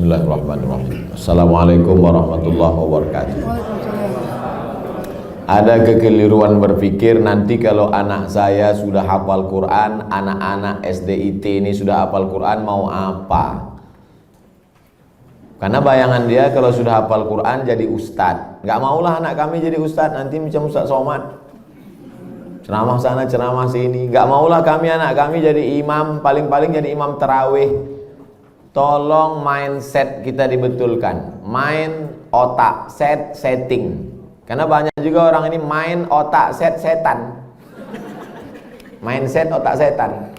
Bismillahirrahmanirrahim. Assalamualaikum warahmatullahi wabarakatuh. Ada kekeliruan berpikir nanti kalau anak saya sudah hafal Quran, anak-anak SDIT ini sudah hafal Quran mau apa? Karena bayangan dia kalau sudah hafal Quran jadi ustadz. Gak maulah anak kami jadi ustadz, nanti macam Ustadz Somad, ceramah sana ceramah sini. Gak maulah kami anak kami jadi imam, paling-paling jadi imam tarawih. Tolong mindset kita dibetulkan, main otak, setting. Karena banyak juga orang ini main otak, setan. Mindset otak setan.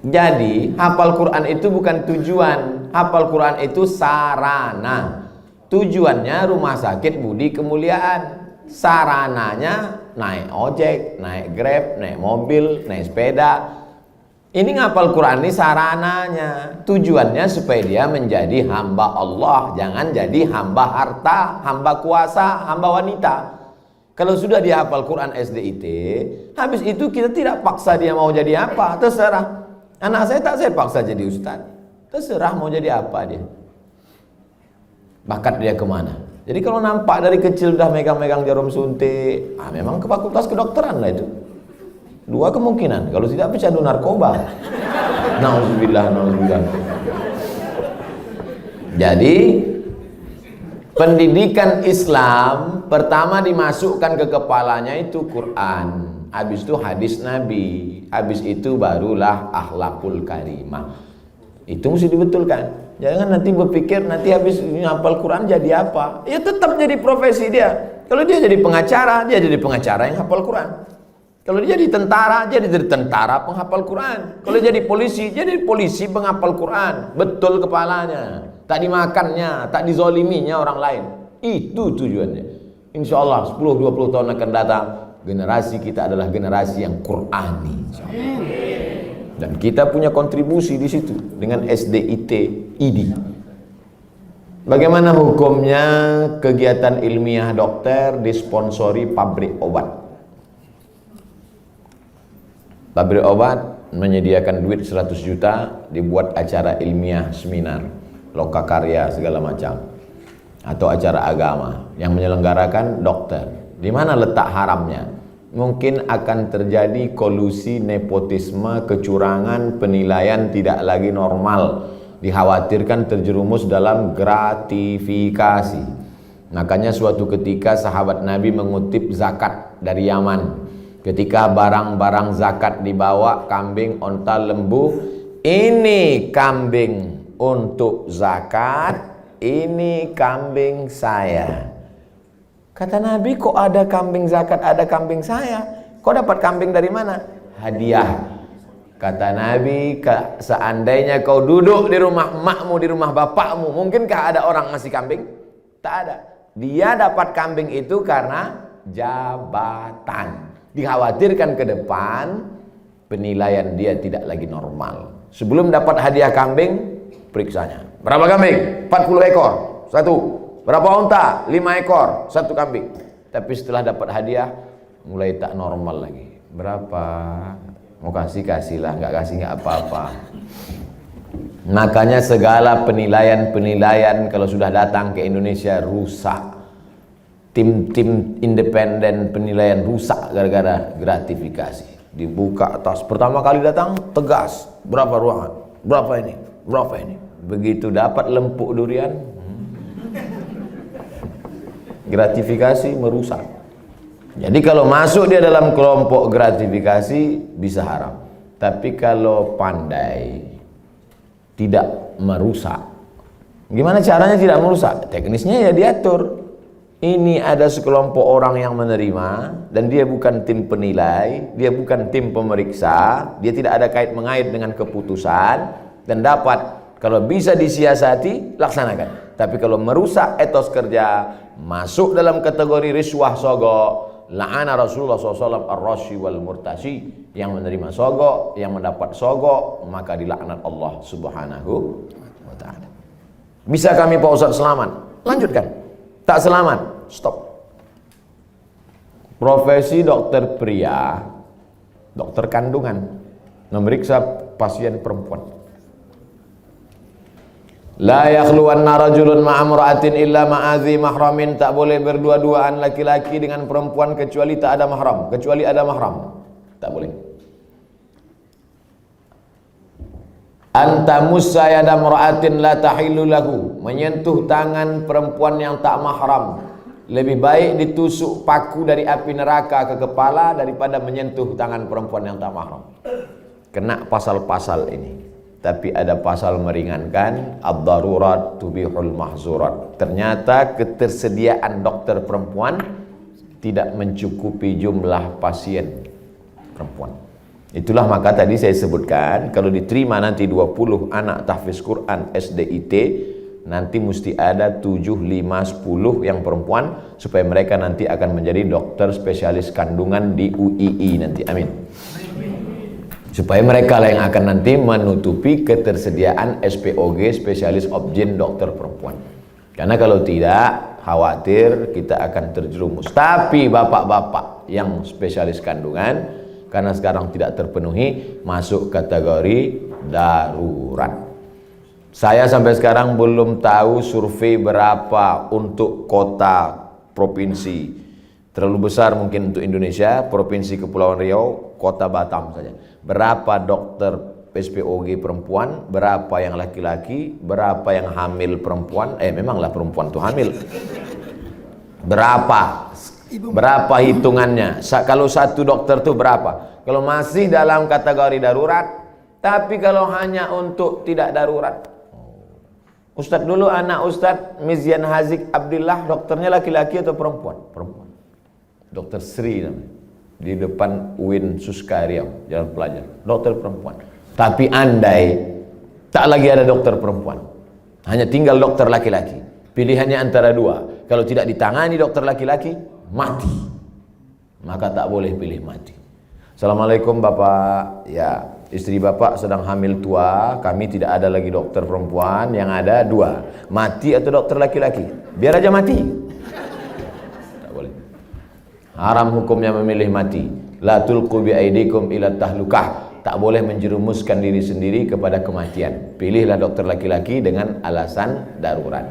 Jadi hafal Quran itu bukan tujuan, hafal Quran itu sarana. Tujuannya rumah sakit budi kemuliaan, sarananya naik ojek, naik grab, naik mobil, naik sepeda. Ini ngapal Quran ini sarananya, tujuannya supaya dia menjadi hamba Allah, jangan jadi hamba harta, hamba kuasa, hamba wanita. Kalau sudah dia hafal Quran SDIT, habis itu kita tidak paksa dia mau jadi apa, terserah. Anak saya tak saya paksa jadi ustaz, terserah mau jadi apa dia. Bakat dia kemana? Jadi kalau nampak dari kecil udah megang-megang jarum suntik, memang ke fakultas kedokteran lah itu. Dua kemungkinan, kalau tidak pecandu narkoba. Nauzubillah, nauzubillah. Jadi pendidikan Islam pertama dimasukkan ke kepalanya itu Quran, habis itu hadis Nabi, habis itu barulah akhlakul karimah. Itu mesti dibetulkan. Jangan nanti berpikir nanti habis hafal Quran jadi apa? Ya tetap jadi profesi dia. Kalau dia jadi pengacara, dia jadi pengacara yang hafal Quran. Kalau dia jadi tentara, dia jadi tentara penghafal Quran. Kalau jadi polisi penghafal Quran. Betul kepalanya. Tak dimakannya, tak dizoliminya orang lain. Itu tujuannya. Insya Allah 10-20 tahun akan datang, generasi kita adalah generasi yang Qurani. Dan kita punya kontribusi di situ dengan SDIT ID. Bagaimana hukumnya kegiatan ilmiah dokter disponsori pabrik obat? Pabrik obat menyediakan duit 100 juta, dibuat acara ilmiah, seminar, lokakarya segala macam, atau acara agama yang menyelenggarakan dokter. Di mana letak haramnya? Mungkin akan terjadi kolusi, nepotisme, kecurangan, penilaian tidak lagi normal. Dikhawatirkan terjerumus dalam gratifikasi. Makanya suatu ketika sahabat Nabi mengutip zakat dari Yaman. Ketika barang-barang zakat dibawa, kambing, onta, lembu, ini kambing untuk zakat, ini kambing saya. Kata Nabi, kok ada kambing zakat, ada kambing saya? Kok dapat kambing dari mana? Hadiah. Kata Nabi, seandainya kau duduk di rumah emakmu, di rumah bapakmu, mungkinkah ada orang ngasih kambing? Tak ada. Dia dapat kambing itu karena jabatan. Dikhawatirkan ke depan penilaian dia tidak lagi normal. Sebelum dapat hadiah kambing, periksanya. Berapa kambing? 40 ekor, satu. Berapa unta? 5 ekor, satu kambing. Tapi setelah dapat hadiah, mulai tak normal lagi. Berapa? Mau kasih-kasihlah, nggak kasih nggak apa-apa. Makanya segala penilaian kalau sudah datang ke Indonesia rusak. Tim-tim independen penilaian rusak gara-gara gratifikasi. Dibuka atas, pertama kali datang tegas, berapa ruangan, berapa ini, berapa ini. Begitu dapat lempuk durian, gratifikasi merusak. Jadi kalau masuk dia dalam kelompok gratifikasi bisa haram. Tapi kalau pandai tidak merusak, gimana caranya tidak merusak? Teknisnya ya diatur. Ini ada sekelompok orang yang menerima dan dia bukan tim penilai, dia bukan tim pemeriksa, dia tidak ada kait-mengait dengan keputusan dan dapat, kalau bisa disiasati, laksanakan. Tapi kalau merusak etos kerja, masuk dalam kategori riswah sogok, la'ana Rasulullah SAW ar-rashi wal murtashi, yang menerima sogok, yang mendapat sogok, maka dilaknat Allah Subhanahu wa ta'ala. Bisa kami Pak Ustaz selamat? Lanjutkan. Tak selamat, stop. Profesi dokter pria, dokter kandungan, memeriksa pasien perempuan. La yakhluwanna rajulun ma'amra'atin illa ma'adhi mahramin. Tak boleh berdua-duaan laki-laki dengan perempuan kecuali tak ada mahram, kecuali ada mahram. Tak boleh. Anta musayyada mar'atin la tahillu lahu. Menyentuh tangan perempuan yang tak mahram lebih baik ditusuk paku dari api neraka ke kepala daripada menyentuh tangan perempuan yang tak mahram. Kena pasal-pasal ini. Tapi ada pasal meringankan, ad-darurat tubihul mahzurat. Ternyata ketersediaan dokter perempuan tidak mencukupi jumlah pasien perempuan. Itulah maka tadi saya sebutkan, kalau diterima nanti 20 anak tahfiz Quran SDIT, nanti mesti ada 7, 5, 10 yang perempuan, supaya mereka nanti akan menjadi dokter spesialis kandungan di UII nanti. Amin. Supaya mereka lah yang akan nanti menutupi ketersediaan SPOG, spesialis obgyn dokter perempuan. Karena kalau tidak, khawatir kita akan terjerumus. Tapi bapak-bapak yang spesialis kandungan, karena sekarang tidak terpenuhi, masuk kategori darurat. Saya sampai sekarang belum tahu survei berapa untuk kota provinsi. Terlalu besar mungkin untuk Indonesia, Provinsi Kepulauan Riau, Kota Batam saja. Berapa dokter SPOG perempuan, berapa yang laki-laki, berapa yang hamil perempuan, memanglah perempuan tuh hamil. Berapa hitungannya? Kalau satu dokter tuh berapa? Kalau masih dalam kategori darurat, tapi kalau hanya untuk tidak darurat. Ustadz dulu anak Ustadz Mizyan Hazik Abdillah, dokternya laki-laki atau perempuan? Perempuan. Dokter Sri namanya, di depan UIN Suska Riau, Jalan Pelajar, dokter perempuan. Tapi andai tak lagi ada dokter perempuan, hanya tinggal dokter laki-laki, pilihannya antara dua. Kalau tidak ditangani dokter laki-laki, mati. Maka tak boleh pilih mati. Assalamualaikum Bapak, ya istri Bapak sedang hamil tua, kami tidak ada lagi dokter perempuan, yang ada dua, mati atau dokter laki-laki. Biar aja mati. Haram hukumnya memilih mati. La tulqu bi aidikum ila tahlukah. Tak boleh menjerumuskan diri sendiri kepada kematian. Pilihlah dokter laki-laki dengan alasan darurat.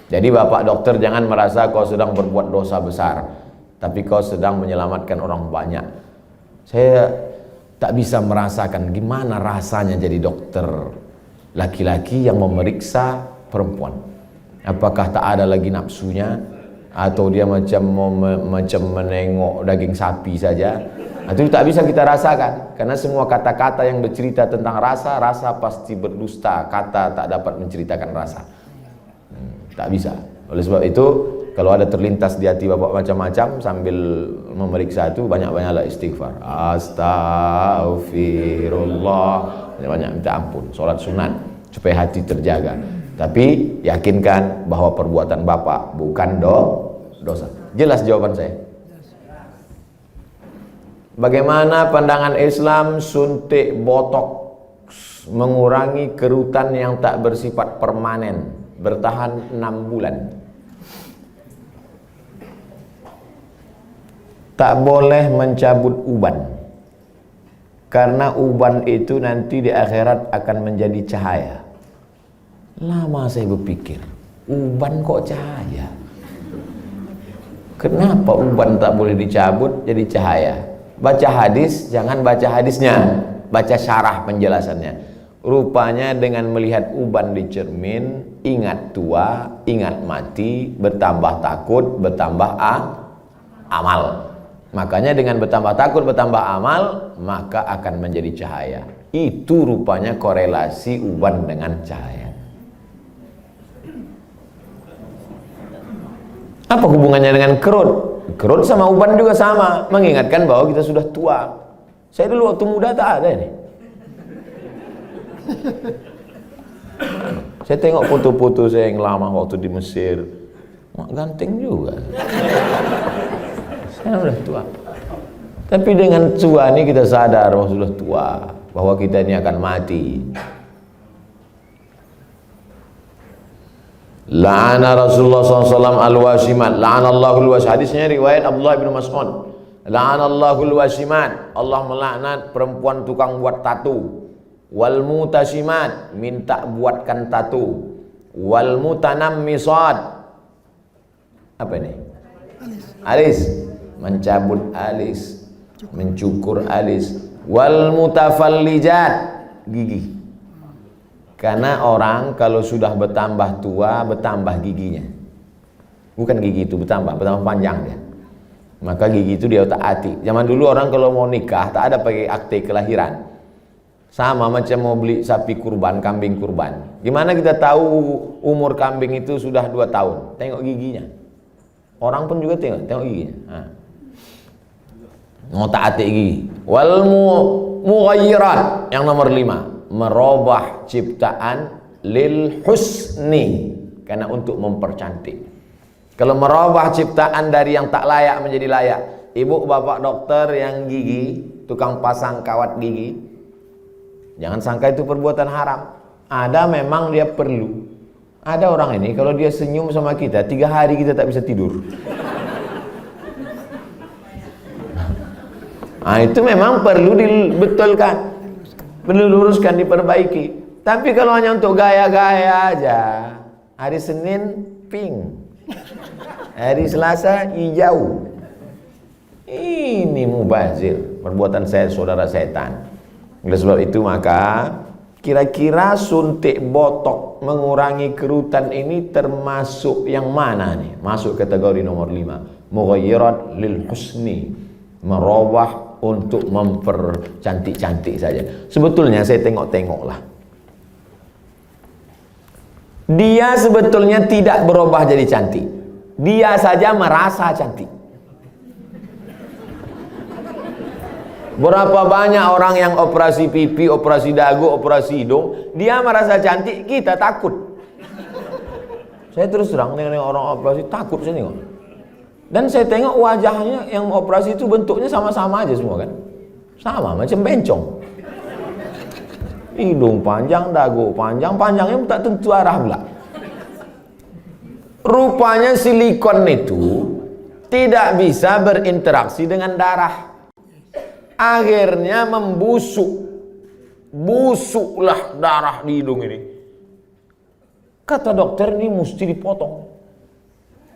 Jadi bapak dokter jangan merasa kau sedang berbuat dosa besar, tapi kau sedang menyelamatkan orang banyak. Saya tak bisa merasakan gimana rasanya jadi dokter laki-laki yang memeriksa perempuan. Apakah tak ada lagi nafsunya? Atau dia macam menengok daging sapi saja? Itu tak bisa kita rasakan, karena semua kata-kata yang bercerita tentang rasa, rasa pasti berdusta. Kata tak dapat menceritakan rasa. Tak bisa. Oleh sebab itu, kalau ada terlintas di hati bapak macam-macam sambil memeriksa itu, banyak-banyaklah istighfar. Astaghfirullah. Banyak minta ampun, solat sunat supaya hati terjaga. Tapi yakinkan bahwa perbuatan bapak bukan dosa. Jelas jawaban saya? Bagaimana pandangan Islam suntik botok mengurangi kerutan yang tak bersifat permanen, bertahan 6 bulan? Tak boleh mencabut uban, karena uban itu nanti di akhirat akan menjadi cahaya. Lama saya berpikir, uban kok cahaya? Kenapa uban tak boleh dicabut jadi cahaya? Baca hadis, jangan baca hadisnya, baca syarah penjelasannya. Rupanya dengan melihat uban di cermin, ingat tua, ingat mati, bertambah takut, bertambah amal. Makanya dengan bertambah takut, bertambah amal, maka akan menjadi cahaya. Itu rupanya korelasi uban dengan cahaya. Apa hubungannya dengan kerut? Kerut sama uban juga sama, mengingatkan bahwa kita sudah tua. Saya dulu waktu muda tak ada ini. Saya tengok foto-foto saya yang lama waktu di Mesir, ganteng juga. Saya sudah tua. Tapi dengan tua ini kita sadar bahwa sudah tua, bahwa kita ini akan mati. La'ana Rasulullah SAW al-wasimat. La'anallahu al-wasimat. Hadisnya riwayat Abdullah bin Mas'ud. La'anallahu al-wasimat. Allah melaknat perempuan tukang buat tatu. Wal mutasimat, minta buatkan tatu. Wal mutanammisat. Apa ini? Alis. Mencabut alis, mencukur alis. Wal mutafallijat, gigi. Karena orang kalau sudah bertambah tua, bertambah giginya. Bukan gigi itu bertambah panjang dia. Maka gigi itu dia otak-atik. Zaman dulu orang kalau mau nikah tak ada pakai akte kelahiran. Sama macam mau beli sapi kurban, kambing kurban. Gimana kita tahu umur kambing itu sudah 2 tahun? Tengok giginya. Orang pun juga tengok giginya. Otak-atik gigi. Wal mughayyirat, yang nomor 5. Merubah ciptaan lil husni, karena untuk mempercantik. Kalau merubah ciptaan dari yang tak layak menjadi layak. Ibu bapak dokter yang gigi, tukang pasang kawat gigi, jangan sangka itu perbuatan haram. Ada memang dia perlu. Ada orang ini kalau dia senyum sama kita 3 hari kita tak bisa tidur. Nah, itu memang perlu dibetulkan, perlu luruskan, diperbaiki. Tapi kalau hanya untuk gaya-gaya aja, hari Senin pink, hari Selasa hijau, ini mubazir, perbuatan saya saudara setan. Oleh sebab itu maka kira-kira suntik botok mengurangi kerutan ini termasuk yang mana nih? Masuk kategori nomor 5, mughayyirat lil husni, merubah untuk mempercantik-cantik saja. Sebetulnya saya tengok-tengoklah, dia sebetulnya tidak berubah jadi cantik, dia saja merasa cantik. Berapa banyak orang yang operasi pipi, operasi dagu, operasi hidung, dia merasa cantik, kita takut. Saya terus terang dengan orang operasi takut saya tengok. Dan saya tengok wajahnya yang operasi itu bentuknya sama-sama aja semua kan. Sama macam bencong. Hidung panjang, dagu panjang, panjangnya tak tentu arah pula. Rupanya silikon itu tidak bisa berinteraksi dengan darah. Akhirnya membusuk. Busuklah darah di hidung ini. Kata dokter, ini mesti dipotong.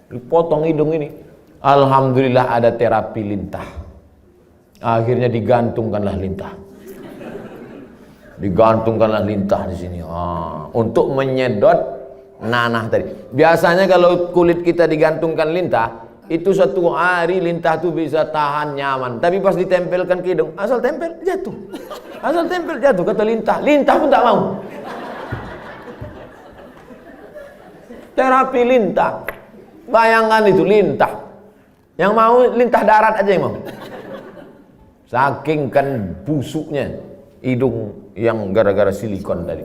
Dipotong hidung ini. Alhamdulillah ada terapi lintah. Akhirnya digantungkanlah lintah. Digantungkanlah lintah di sini. Untuk menyedot nanah tadi. Biasanya kalau kulit kita digantungkan lintah, itu 1 hari lintah itu bisa tahan nyaman. Tapi pas ditempelkan ke hidung, asal tempel jatuh. Asal tempel jatuh, kata lintah. Lintah pun tak mau. Terapi lintah. Bayangkan itu lintah. Yang mau lintah darat aja yang mau. Saking kan busuknya hidung yang gara-gara silikon tadi.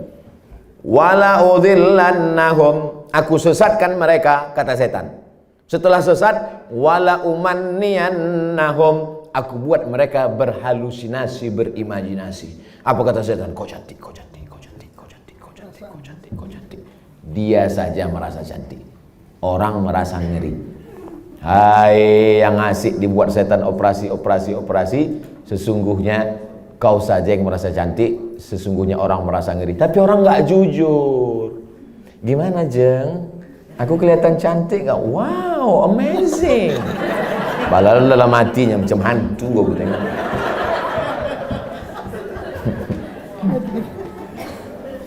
Wala udhillannahum, aku sesatkan mereka, kata setan. Setelah sesat, wala umanniyannahum, aku buat mereka berhalusinasi, berimajinasi. Apa kata setan? Kau cantik, kau cantik, kau cantik, kau cantik, kau cantik, kau cantik, kau cantik. Dia saja merasa cantik. Orang merasa ngeri. Hai yang asik dibuat setan operasi, sesungguhnya kau saja yang merasa cantik, sesungguhnya orang merasa ngeri. Tapi orang nggak jujur. Gimana Jeng? Aku kelihatan cantik nggak? Wow, amazing. Padahal dalam hatinya macam hantu aku tengok.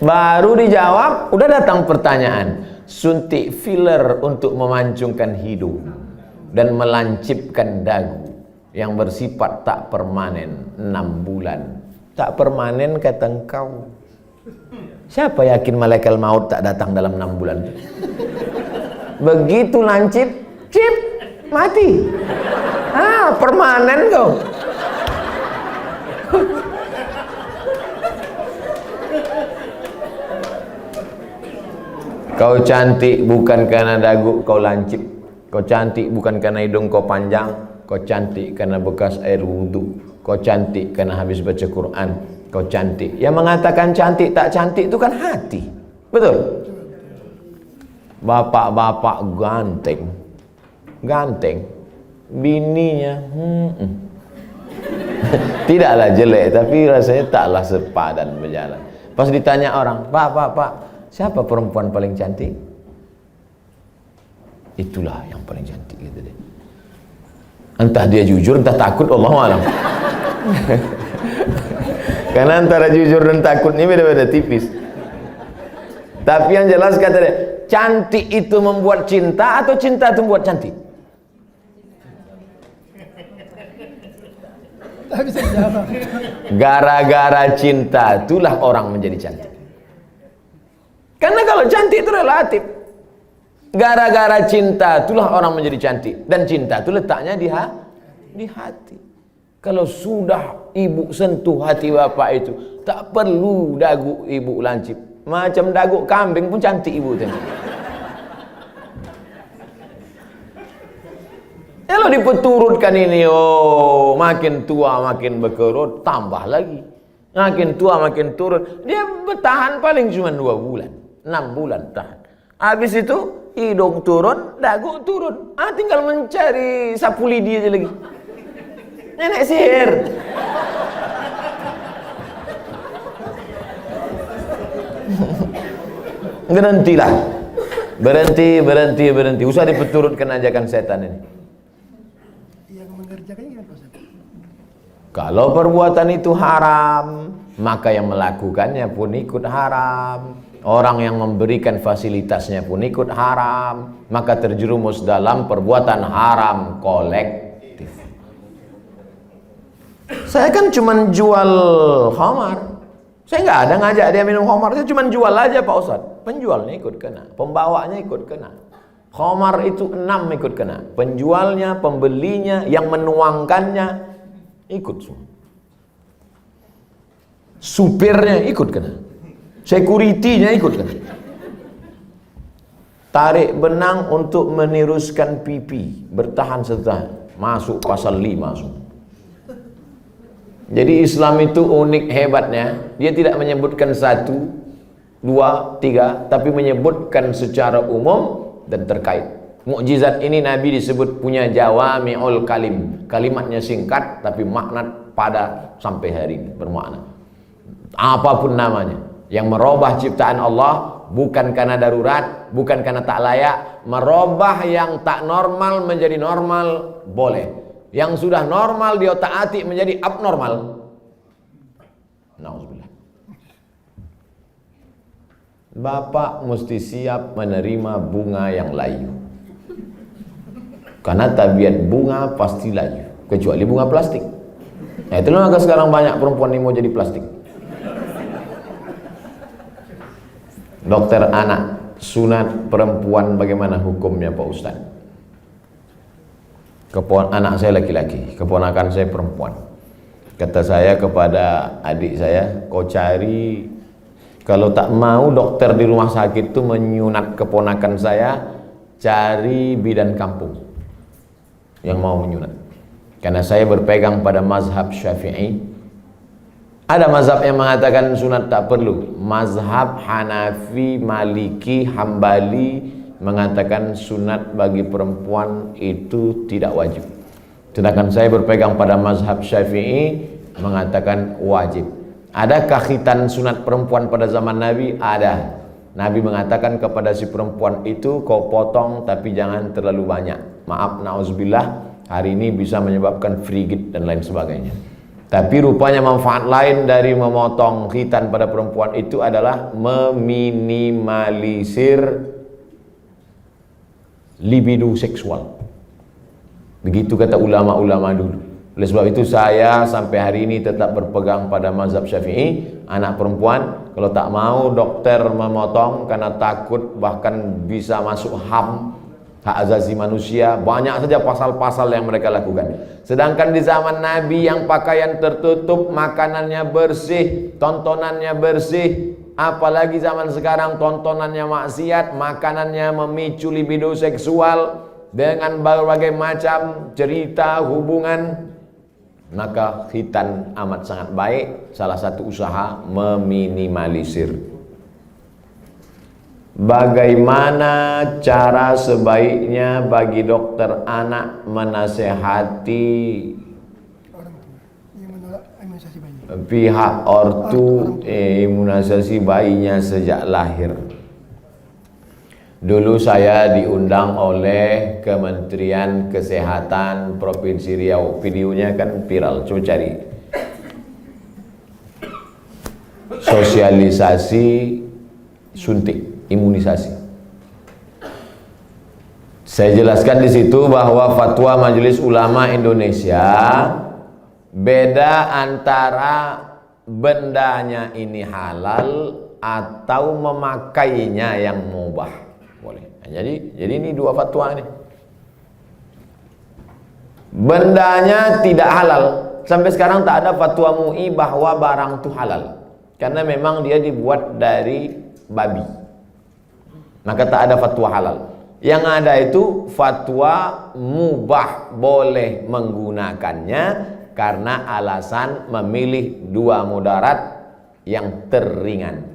Baru dijawab, udah datang pertanyaan. Suntik filler untuk memancungkan hidung dan melancipkan dagu yang bersifat tak permanen 6 bulan. Tak permanen kata engkau. Siapa yakin malaikat maut tak datang dalam 6 bulan? Begitu lancip, cip, mati. Permanen kau. Kau cantik bukan karena dagu kau lancip. Kau cantik bukan karena hidung kau panjang. Kau cantik karena bekas air wudhu. Kau cantik karena habis baca Quran. Kau cantik. Yang mengatakan cantik tak cantik itu kan hati. Betul? Bapak-bapak ganteng. Ganteng. Bininya tidaklah jelek, tapi rasanya taklah sepadan berjalan. Pas ditanya orang, Pak, siapa perempuan paling cantik? Itulah yang paling cantik gitu deh. Entah dia jujur, entah takut, Allahu a'lam. Karena antara jujur dan takut ini beda-beda tipis. Tapi yang jelas kata dia, cantik itu membuat cinta atau cinta itu membuat cantik? Gara-gara cinta itulah orang menjadi cantik. Karena kalau cantik itu relatif. Gara-gara cinta itulah orang menjadi cantik. Dan cinta itu letaknya di hati. Kalau sudah ibu sentuh hati bapak itu, tak perlu dagu ibu lancip. Macam dagu kambing pun cantik ibu tengok. Kalau dipeturutkan ini, oh makin tua makin berkerut, tambah lagi. Makin tua makin turun. Dia bertahan paling cuma 2 bulan, 6 bulan tahan. Habis itu hidung turun, dagu turun. Tinggal mencari sapu lidi aja lagi. Nenek sihir. Berhentilah. Berhenti. Usah dipeturutkan ajakan setan ini. Kalau perbuatan itu haram, maka yang melakukannya pun ikut haram. Orang yang memberikan fasilitasnya pun ikut haram. Maka terjerumus dalam perbuatan haram kolektif. Saya kan cuma jual khamar. Saya nggak ada ngajak dia minum khamar. Saya cuma jual aja Pak Ustadz. Penjualnya ikut kena, pembawanya ikut kena. Khamar itu 6 ikut kena. Penjualnya, pembelinya, yang menuangkannya ikut semua. Supirnya ikut kena. Security-nya ikut kena. Tarik benang untuk meniruskan pipi, bertahan setelah masuk pasal 5 semua. Jadi Islam itu unik hebatnya, dia tidak menyebutkan 1, 2, 3, tapi menyebutkan secara umum dan terkait. Mukjizat ini Nabi disebut punya jawami'ul kalim. Kalimatnya singkat tapi makna padat sampai hari ini bermakna. Apapun namanya, yang merubah ciptaan Allah bukan karena darurat, bukan karena tak layak. Merubah yang tak normal menjadi normal boleh. Yang sudah normal dia taati menjadi abnormal. Nauzubillah. Bapak mesti siap menerima bunga yang layu. Karena tabiat bunga pasti layu, kecuali bunga plastik. Nah itulah maka sekarang banyak perempuan yang mau jadi plastik. Dokter anak, sunat perempuan bagaimana hukumnya Pak Ustaz? Anak saya laki-laki, keponakan saya perempuan. Kata saya kepada adik saya, kau cari, kalau tak mau dokter di rumah sakit itu menyunat keponakan saya, cari bidan kampung yang mau menyunat. Karena saya berpegang pada mazhab Syafi'i. Ada mazhab yang mengatakan sunat tak perlu. Mazhab Hanafi, Maliki, Hambali mengatakan sunat bagi perempuan itu tidak wajib. Sedangkan saya berpegang pada mazhab Syafi'i mengatakan wajib. Adakah khitan sunat perempuan pada zaman Nabi? Ada. Nabi mengatakan kepada si perempuan itu, kau potong tapi jangan terlalu banyak. Maaf, na'udzubillah, hari ini bisa menyebabkan frigid dan lain sebagainya. Tapi rupanya manfaat lain dari memotong khitan pada perempuan itu adalah meminimalisir libido seksual. Begitu kata ulama-ulama dulu. Oleh sebab itu saya sampai hari ini tetap berpegang pada mazhab Syafi'i. Anak perempuan kalau tak mau dokter memotong karena takut bahkan bisa masuk HAM, hak asasi manusia, banyak saja pasal-pasal yang mereka lakukan. Sedangkan di zaman Nabi yang pakaian tertutup, makanannya bersih, tontonannya bersih, apalagi zaman sekarang tontonannya maksiat, makanannya memicu libido seksual dengan berbagai macam cerita hubungan, maka khitan amat sangat baik. Salah satu usaha meminimalisir. Bagaimana cara sebaiknya bagi dokter anak menasehati pihak ortu imunisasi bayinya sejak lahir? Dulu saya diundang oleh Kementerian Kesehatan Provinsi Riau. Videonya kan viral, coba cari. Sosialisasi suntik, imunisasi. Saya jelaskan di situ bahwa fatwa Majelis Ulama Indonesia beda antara bendanya ini halal atau memakainya yang mubah. Boleh. Jadi ini dua fatwa ini. Bendanya tidak halal. Sampai sekarang tak ada fatwa MUI bahwa barang itu halal. Karena memang dia dibuat dari babi. Maka tak ada fatwa halal. Yang ada itu fatwa mubah, boleh menggunakannya karena alasan memilih dua mudarat yang teringan.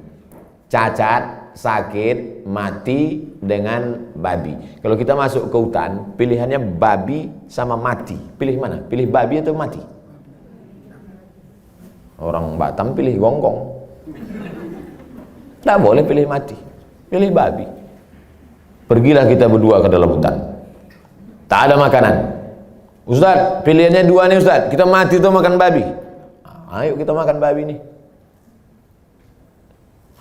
Cacat, sakit, mati dengan babi. Kalau kita masuk ke hutan, pilihannya babi sama mati. Pilih mana? Pilih babi atau mati? Orang Batam pilih gonggong. Tidak boleh pilih mati. Pilih babi. Pergilah kita berdua ke dalam hutan. Tak ada makanan. Ustaz, pilihannya dua nih Ustaz. Kita mati atau makan babi? Ayo kita makan babi nih.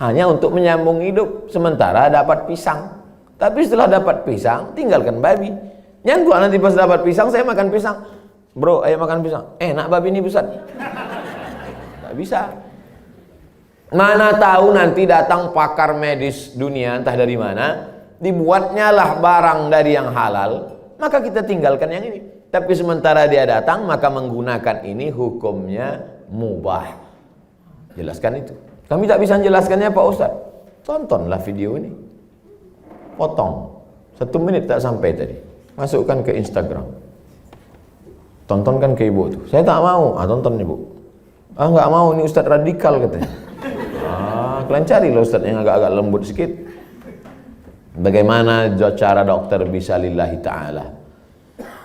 Hanya untuk menyambung hidup, sementara dapat pisang. Tapi setelah dapat pisang, tinggalkan babi. Yang gua nanti pas dapat pisang, saya makan pisang. Bro, ayo makan pisang. Enak babi ini Ustaz. Tak bisa. Mana tahu nanti datang pakar medis dunia, entah dari mana, dibuatnya lah barang dari yang halal, maka kita tinggalkan yang ini. Tapi sementara dia datang, maka menggunakan ini hukumnya mubah. Jelaskan itu. Kami tak bisa menjelaskannya Pak Ustaz. Tontonlah video ini. Potong. 1 menit tak sampai tadi. Masukkan ke Instagram. Tontonkan ke ibu tuh. Saya tak mau. Tonton ibu. Nggak mau, ini Ustaz radikal katanya. Kalian carilah Ustaz yang agak-agak lembut sedikit. Bagaimana cara dokter bisa lillahi ta'ala,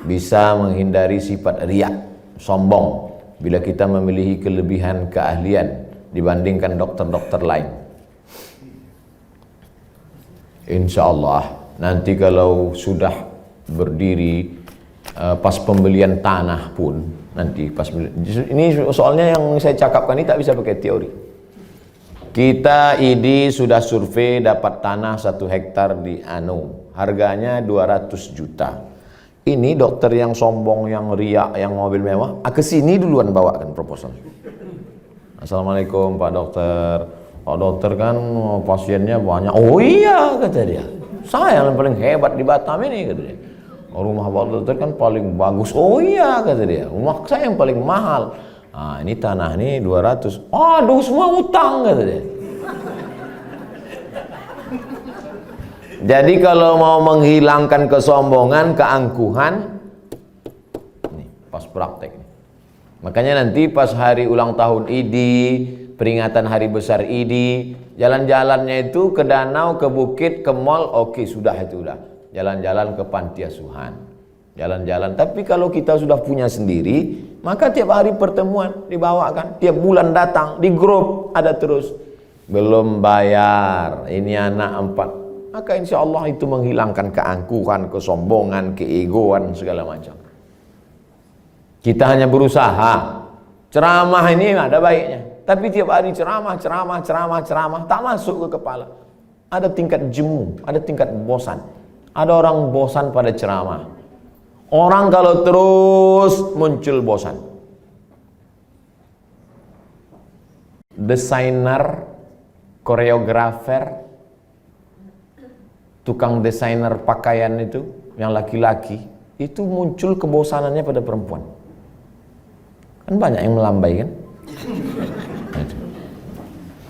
bisa menghindari sifat riak, sombong, bila kita memiliki kelebihan keahlian dibandingkan dokter-dokter lain. Insya Allah nanti kalau sudah berdiri pas pembelian tanah pun nanti pas ini soalnya yang saya cakapkan ini tak bisa pakai teori. Kita ID sudah survei dapat tanah 1 hektar di harganya 200 juta. Ini dokter yang sombong, yang riak, yang mobil mewah, kesini duluan bawakan proposal. Assalamualaikum Pak Dokter. Pak Dokter kan pasiennya banyak. Oh iya kata dia. Saya yang paling hebat di Batam ini kata dia. Rumah Pak Dokter kan paling bagus. Oh iya kata dia. Rumah saya yang paling mahal. Ini tanah nih 200. Aduh semua utang kata dia. Jadi kalau mau menghilangkan kesombongan, keangkuhan, nih pas praktek. Makanya nanti pas hari ulang tahun ID, peringatan hari besar ID, jalan-jalannya itu ke danau, ke bukit, ke mall, oke sudah itu udah. Jalan-jalan ke panti asuhan. Jalan-jalan. Tapi kalau kita sudah punya sendiri, maka tiap hari pertemuan dibawakan, tiap bulan datang, di grup ada terus. Belum bayar, ini anak 4. Maka insya Allah itu menghilangkan keangkuhan, kesombongan, keegoan, segala macam. Kita hanya berusaha. Ceramah ini ada baiknya. Tapi tiap hari ceramah, tak masuk ke kepala. Ada tingkat jemu, ada tingkat bosan. Ada orang bosan pada ceramah. Orang kalau terus muncul bosan. Desainer, koreografer, tukang desainer pakaian itu, yang laki-laki, itu muncul kebosanannya pada perempuan. Kan banyak yang melambai kan?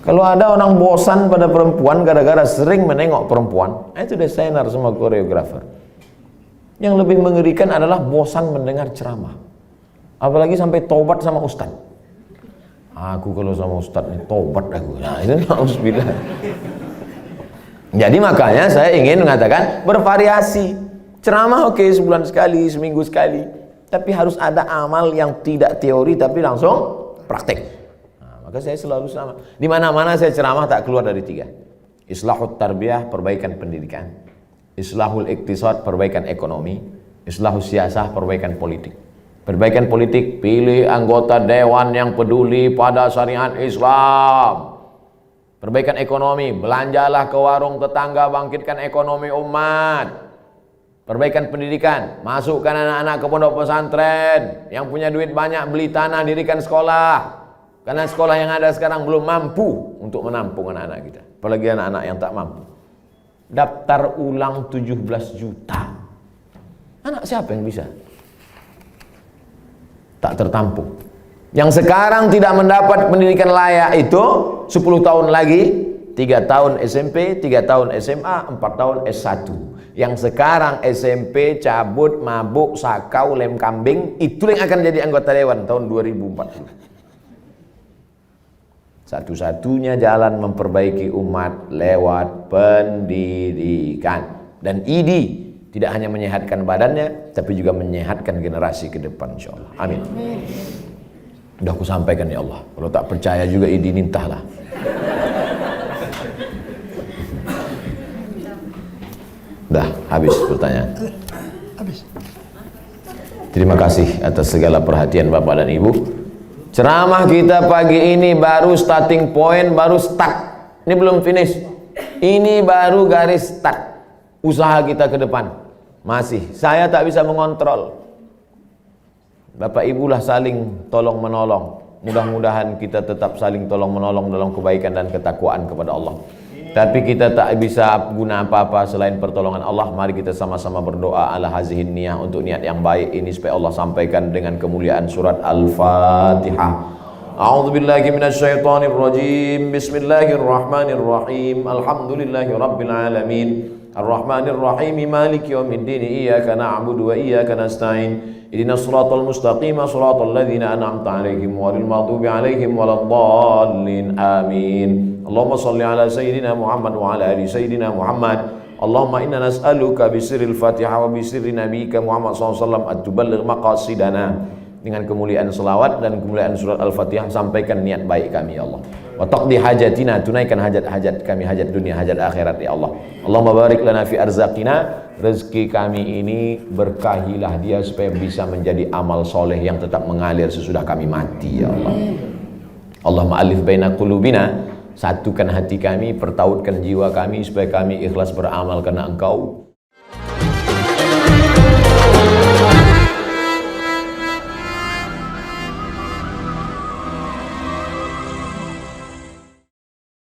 Kalau ada orang bosan pada perempuan gara-gara sering menengok perempuan, itu desainer sama koreografer. Yang lebih mengerikan adalah bosan mendengar ceramah. Apalagi sampai tobat sama ustaz. Aku kalau sama ustaz ini tobat aku. Nah, itu na'udzubillah. Jadi makanya saya ingin mengatakan bervariasi. Ceramah oke, sebulan sekali, seminggu sekali. Tapi harus ada amal yang tidak teori tapi langsung praktek. Nah, maka saya selalu sama. Di mana-mana saya ceramah tak keluar dari 3. Islahut tarbiyah, perbaikan pendidikan. Islahul iktisad, perbaikan ekonomi. Islahul siyasah, perbaikan politik. Perbaikan politik, pilih anggota dewan yang peduli pada syariat Islam. Perbaikan ekonomi, belanjalah ke warung tetangga, bangkitkan ekonomi umat. Perbaikan pendidikan, masukkan anak-anak ke pondok pesantren. Yang punya duit banyak, beli tanah, dirikan sekolah. Karena sekolah yang ada sekarang belum mampu untuk menampung anak-anak kita. Apalagi anak-anak yang tak mampu. Daftar ulang 17 juta. Anak siapa yang bisa? Tak tertampung. Yang sekarang tidak mendapat pendidikan layak itu 10 tahun lagi, 3 tahun SMP, 3 tahun SMA, 4 tahun S1. Yang sekarang SMP cabut, mabuk, sakau, lem kambing, itu yang akan jadi anggota dewan tahun 2040. Satu-satunya jalan memperbaiki umat lewat pendidikan. Dan ID tidak hanya menyehatkan badannya, tapi juga menyehatkan generasi ke depan, insyaallah. Amin. Udah aku sampaikan ya Allah. Kalau tak percaya juga ID nintahlah. Dah habis pertanyaan. Habis. Terima kasih atas segala perhatian Bapak dan Ibu. Ceramah kita pagi ini baru starting point, baru start. Ini belum finish. Ini baru garis start. Usaha kita ke depan. Masih, saya tak bisa mengontrol. Bapak Ibu lah saling tolong menolong. Mudah-mudahan kita tetap saling tolong menolong dalam kebaikan dan ketakwaan kepada Allah. Tapi kita tak bisa guna apa-apa selain pertolongan Allah. Mari kita sama-sama berdoa ala hazihin niyah, untuk niat yang baik ini supaya Allah sampaikan dengan kemuliaan surat Al-Fatihah. A'udzubillahi minasyaitonir rajim. Bismillahirrahmanirrahim. Alhamdulillahi rabbil alamin. Ar-Rahmanir Rahim. Maliki yaumiddin. Iyyaka na'budu wa iyyaka nasta'in. Ihdinas siratal mustaqim, siratal ladzina an'amta 'alaihim ghairil maghdubi 'alaihim waladdallin. Amin. Allahumma salli ala sayyidina Muhammad wa ala ali sayyidina Muhammad. Allahumma inna nas'aluka bisirril Fatihah wa bisirri nabiyyika Muhammad sallallahu alaihi wasallam at-tuballigh maqasidana. Dengan kemuliaan selawat dan kemuliaan surat Al-Fatihah, sampaikan niat baik kami ya Allah. Wa taqdi hajatina, tunaikan hajat-hajat kami, hajat dunia, hajat akhirat ya Allah. Allahumma barik lana fi arzaqina, rezeki kami ini berkahilah dia supaya bisa menjadi amal soleh yang tetap mengalir sesudah kami mati ya Allah. Allahumma alif baina qulubina, satukan hati kami, pertautkan jiwa kami supaya kami ikhlas beramal karena Engkau.